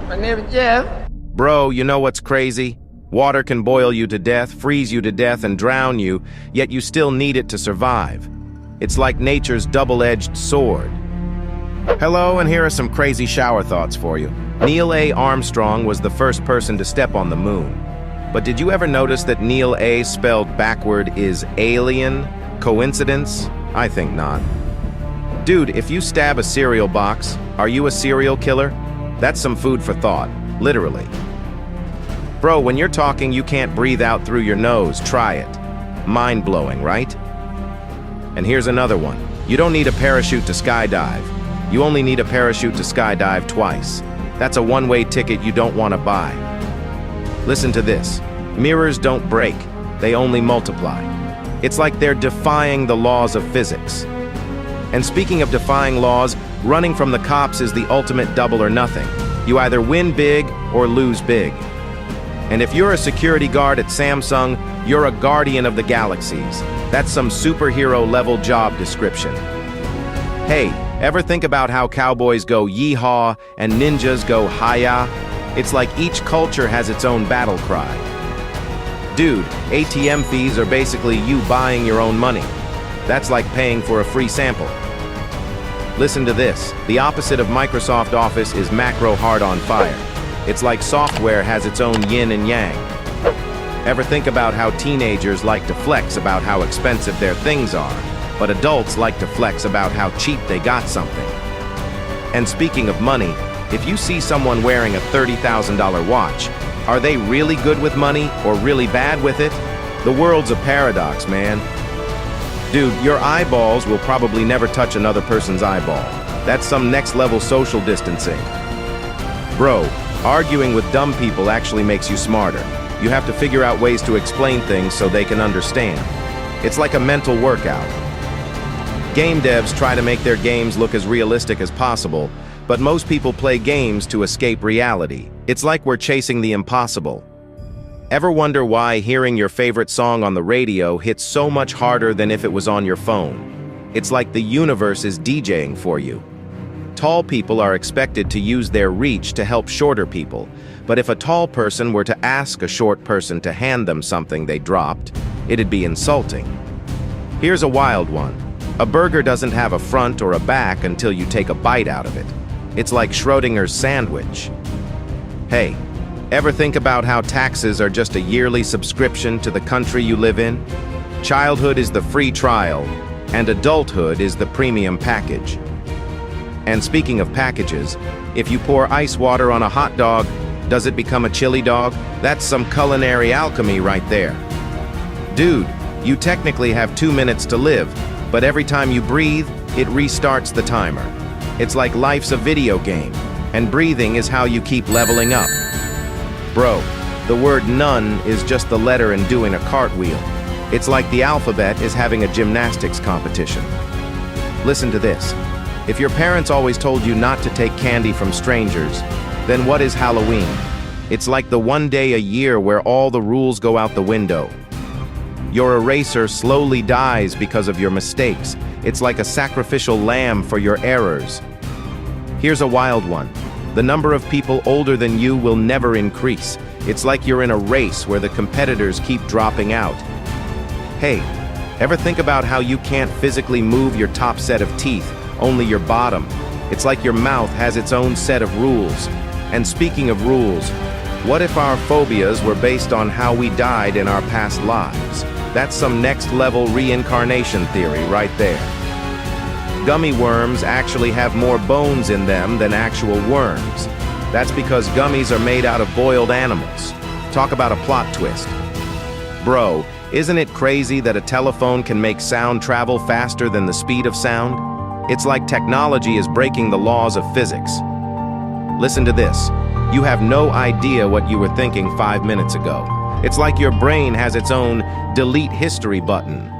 My name is Jeff. Bro, you know what's crazy? Water can boil you to death, freeze you to death, and drown you, yet you still need it to survive. It's like nature's double-edged sword. Hello, and here are some crazy shower thoughts for you. Neil A. Armstrong was the first person to step on the moon. But did you ever notice that Neil A. spelled backward is alien? Coincidence? I think not. Dude, if you stab a cereal box, are you a serial killer? That's some food for thought, literally. Bro, when you're talking, you can't breathe out through your nose. Try it. Mind-blowing, right? And here's another one. You don't need a parachute to skydive. You only need a parachute to skydive twice. That's a one-way ticket you don't want to buy. Listen to this. Mirrors don't break. They only multiply. It's like they're defying the laws of physics. And speaking of defying laws, running from the cops is the ultimate double or nothing. You either win big or lose big. And if you're a security guard at Samsung, you're a guardian of the galaxies. That's some superhero-level job description. Hey, ever think about how cowboys go yeehaw and ninjas go hi-ya? It's like each culture has its own battle cry. Dude, ATM fees are basically you buying your own money. That's like paying for a free sample. Listen to this. The opposite of Microsoft Office is macro hard on fire. It's like software has its own yin and yang. Ever think about how teenagers like to flex about how expensive their things are, but adults like to flex about how cheap they got something? And speaking of money, if you see someone wearing a $30,000 watch, are they really good with money or really bad with it? The world's a paradox, man. Dude, your eyeballs will probably never touch another person's eyeball. That's some next-level social distancing. Bro, arguing with dumb people actually makes you smarter. You have to figure out ways to explain things so they can understand. It's like a mental workout. Game devs try to make their games look as realistic as possible, but most people play games to escape reality. It's like we're chasing the impossible. Ever wonder why hearing your favorite song on the radio hits so much harder than if it was on your phone? It's like the universe is DJing for you. Tall people are expected to use their reach to help shorter people, but if a tall person were to ask a short person to hand them something they dropped, it'd be insulting. Here's a wild one. A burger doesn't have a front or a back until you take a bite out of it. It's like Schrodinger's sandwich. Hey, ever think about how taxes are just a yearly subscription to the country you live in? Childhood is the free trial, and adulthood is the premium package. And speaking of packages, if you pour ice water on a hot dog, does it become a chili dog? That's some culinary alchemy right there. Dude, you technically have 2 minutes to live, but every time you breathe, it restarts the timer. It's like life's a video game, and breathing is how you keep leveling up. Bro, the word none is just the letter in doing a cartwheel. It's like the alphabet is having a gymnastics competition. Listen to this. If your parents always told you not to take candy from strangers, then what is Halloween? It's like the one day a year where all the rules go out the window. Your eraser slowly dies because of your mistakes. It's like a sacrificial lamb for your errors. Here's a wild one. The number of people older than you will never increase. It's like you're in a race where the competitors keep dropping out. Hey, ever think about how you can't physically move your top set of teeth, only your bottom? It's like your mouth has its own set of rules. And speaking of rules, what if our phobias were based on how we died in our past lives? That's some next-level reincarnation theory right there. Gummy worms actually have more bones in them than actual worms. That's because gummies are made out of boiled animals. Talk about a plot twist. Bro, isn't it crazy that a telephone can make sound travel faster than the speed of sound? It's like technology is breaking the laws of physics. Listen to this. You have no idea what you were thinking 5 minutes ago. It's like your brain has its own delete history button.